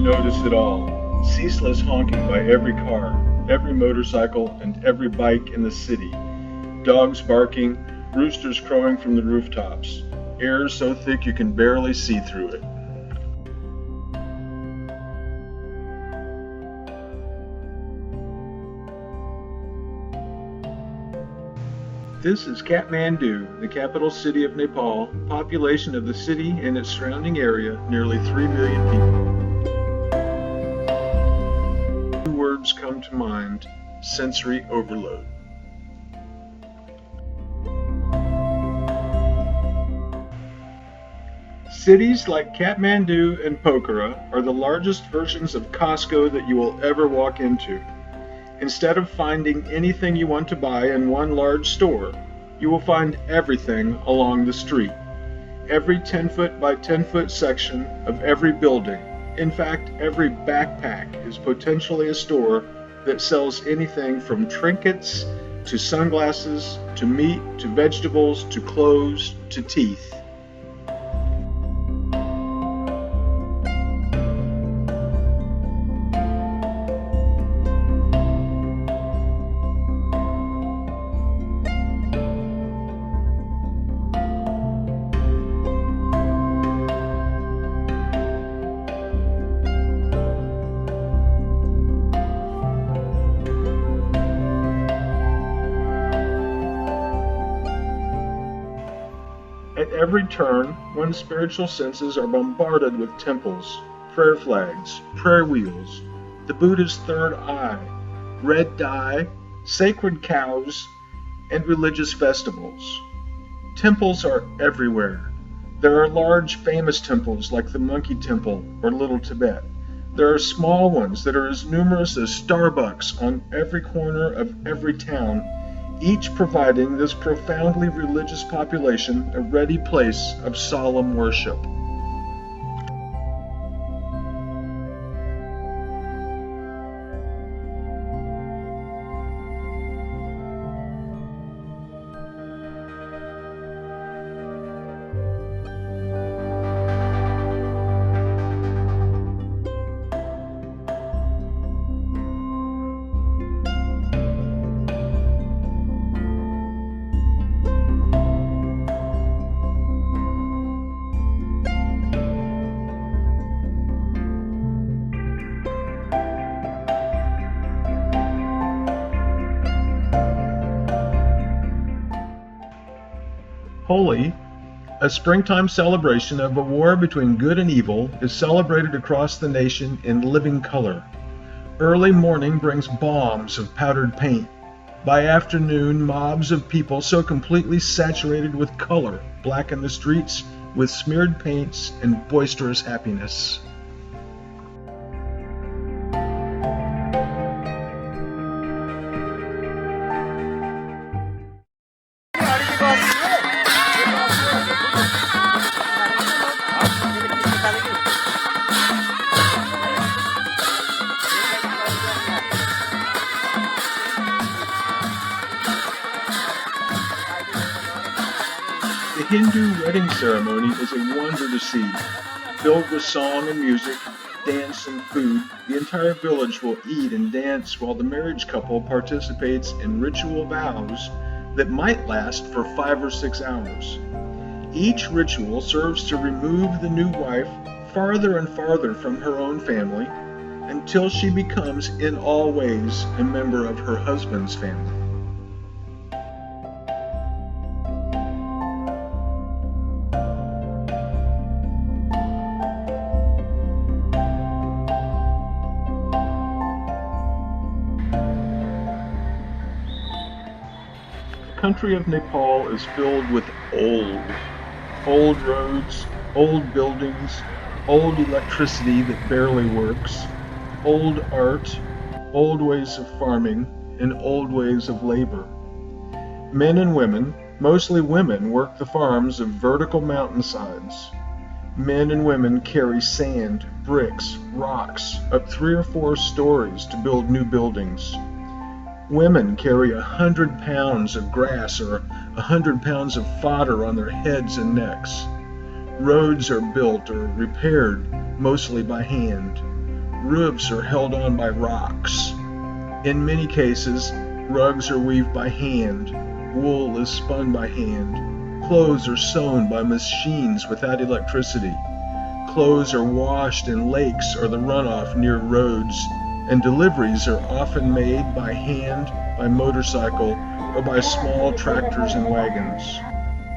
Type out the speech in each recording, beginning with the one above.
notice it all. Ceaseless honking by every car, every motorcycle, and every bike in the city. Dogs barking, roosters crowing from the rooftops. Air so thick you can barely see through it. This is Kathmandu, the capital city of Nepal. Population of the city and its surrounding area, nearly 3 million people. Two words come to mind: sensory overload. Cities like Kathmandu and Pokhara are the largest versions of Costco that you will ever walk into. Instead of finding anything you want to buy in one large store, you will find everything along the street. Every 10-foot by 10-foot section of every building, in fact, every backpack, is potentially a store that sells anything from trinkets to sunglasses to meat to vegetables to clothes to teeth. At every turn, one's spiritual senses are bombarded with temples, prayer flags, prayer wheels, the Buddha's third eye, red dye, sacred cows, and religious festivals. Temples are everywhere. There are large, famous temples like the Monkey Temple or Little Tibet. There are small ones that are as numerous as Starbucks on every corner of every town, each providing this profoundly religious population a ready place of solemn worship. Holi, a springtime celebration of a war between good and evil, is celebrated across the nation in living color. Early morning brings bombs of powdered paint. By afternoon, mobs of people so completely saturated with color blacken the streets with smeared paints and boisterous happiness. The Hindu wedding ceremony is a wonder to see. Filled with song and music, dance and food, the entire village will eat and dance while the marriage couple participates in ritual vows that might last for 5 or 6 hours. Each ritual serves to remove the new wife farther and farther from her own family until she becomes in all ways a member of her husband's family. The country of Nepal is filled with old roads, old buildings, old electricity that barely works, old art, old ways of farming, and old ways of labor. Men and women, mostly women, work the farms of vertical mountainsides. Men and women carry sand, bricks, rocks up 3 or 4 stories to build new buildings. Women carry 100 pounds of grass or 100 pounds of fodder on their heads and necks. Roads are built or repaired mostly by hand. Roofs are held on by rocks. In many cases, rugs are weaved by hand, wool is spun by hand, clothes are sewn by machines without electricity, clothes are washed in lakes or the runoff near roads, and deliveries are often made by hand, by motorcycle, or by small tractors and wagons.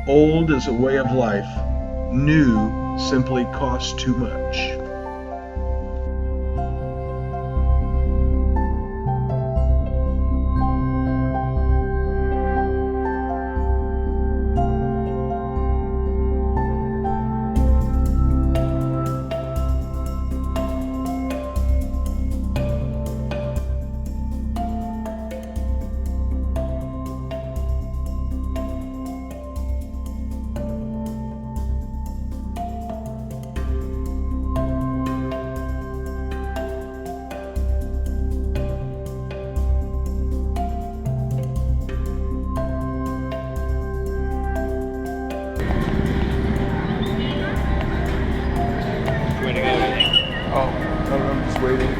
Old is a way of life. New simply costs too much. Oh, I'm just waiting.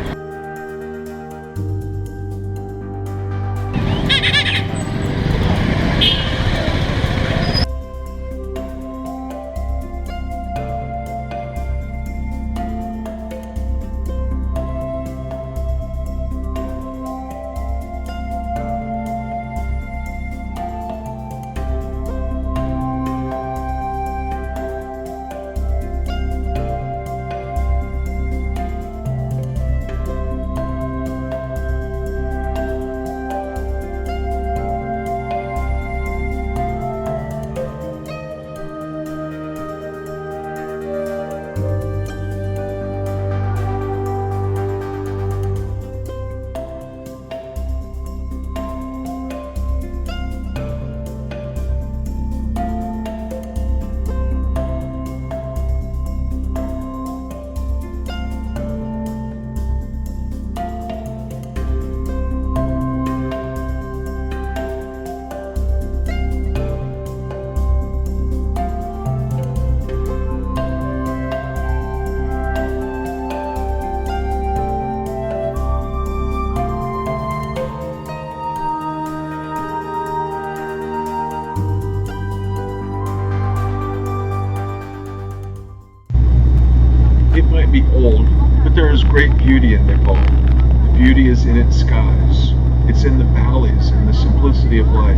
It might be old, but there is great beauty in Nepal. The beauty is in its skies. It's in the valleys and the simplicity of life.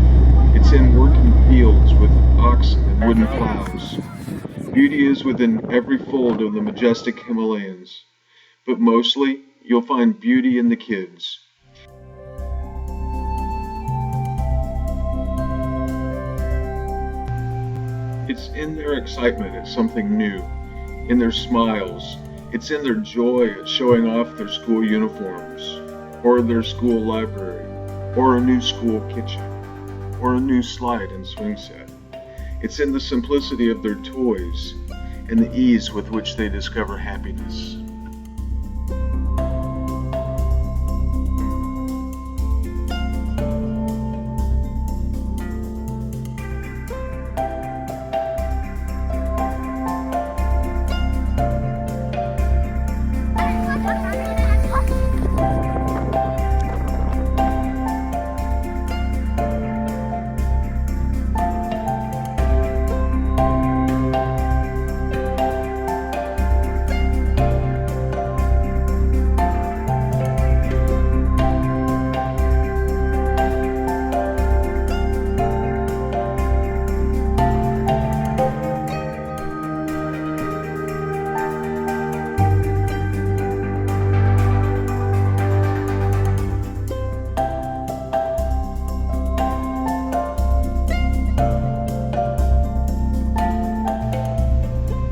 It's in working fields with oxen and wooden plows. Beauty is within every fold of the majestic Himalayas. But mostly, you'll find beauty in the kids. It's in their excitement at something new, in their smiles. It's in their joy at showing off their school uniforms, or their school library, or a new school kitchen, or a new slide and swing set. It's in the simplicity of their toys and the ease with which they discover happiness.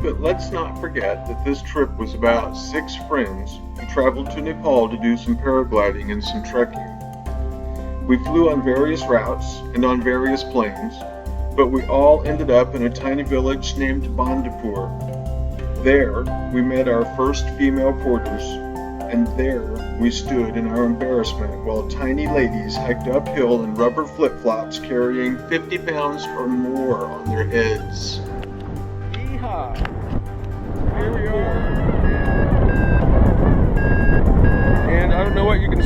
But let's not forget that this trip was about 6 friends who traveled to Nepal to do some paragliding and some trekking. We flew on various routes and on various planes, but we all ended up in a tiny village named Bandipur. There, we met our first female porters, and there we stood in our embarrassment while tiny ladies hiked uphill in rubber flip-flops carrying 50 pounds or more on their heads. Yeehaw! Here we are.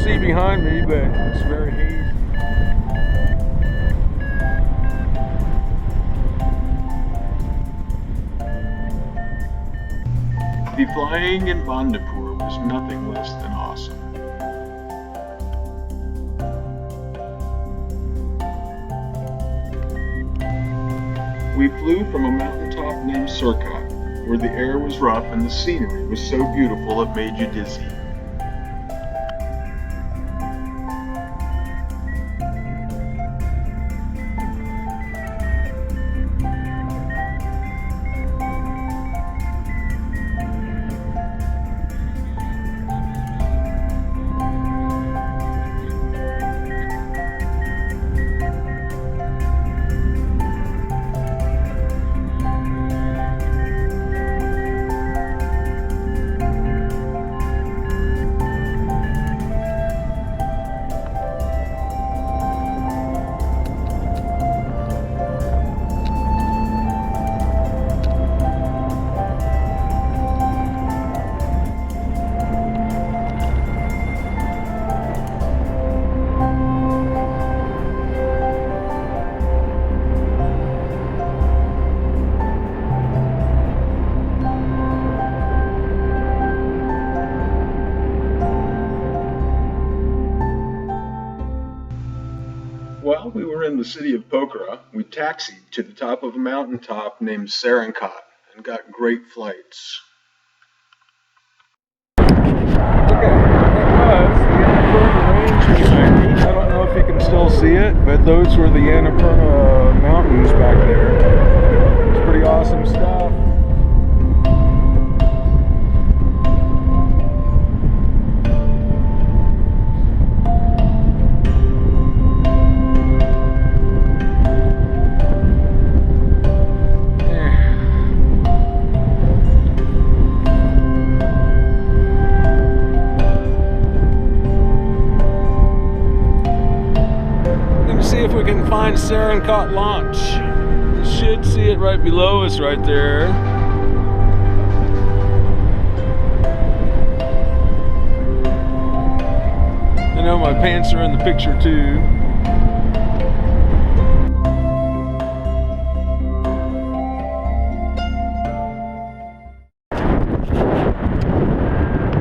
see behind me, but it's very hazy. The flying in Bandipur was nothing less than awesome. We flew from a mountaintop named Surkot, where the air was rough and the scenery was so beautiful it made you dizzy. While we were in the city of Pokhara, we taxied to the top of a mountaintop named Sarankat and got great flights. Okay, that was the Annapurna Range behind me. I don't know if you can still see it, but those were the Annapurna Mountains back there. It's pretty awesome stuff. If we can find Sarankat launch. You should see it right below us right there. I know my pants are in the picture too.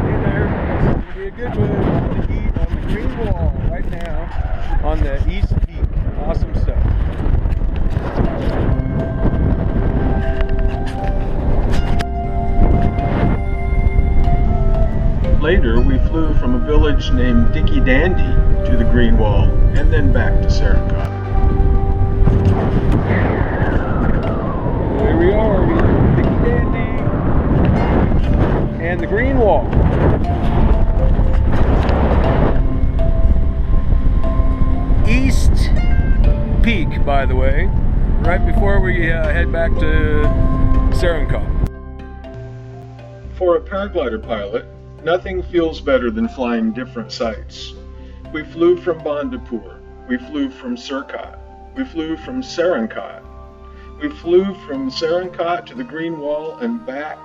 Hey there, it's gonna be a good one on the green wall right now on the east peak. Awesome stuff. Later, we flew from a village named Dicky Dandy to the Green Wall and then back to Sarankat. There we are, Dicky Dandy and the Green Wall. East Peak, by the way, right before we head back to Sarankat. For a paraglider pilot, nothing feels better than flying different sites. We flew from Bandipur, we flew from Surkot, we flew from Sarankat, we flew from Sarankat to the Green Wall and back,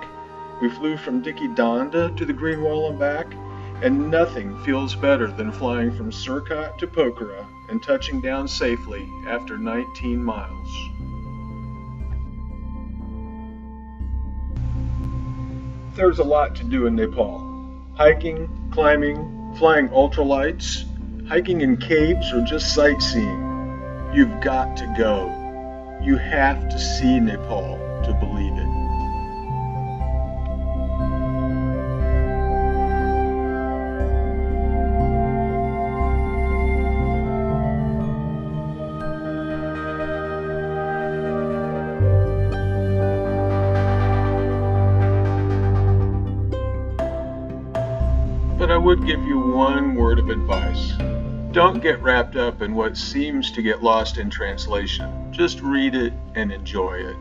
we flew from Dicky Danda to the Green Wall and back, and nothing feels better than flying from Surkot to Pokhara and touching down safely after 19 miles. There's a lot to do in Nepal. Hiking, climbing, flying ultralights, hiking in caves, or just sightseeing. You've got to go. You have to see Nepal to believe it. But I would give you one word of advice. Don't get wrapped up in what seems to get lost in translation. Just read it and enjoy it.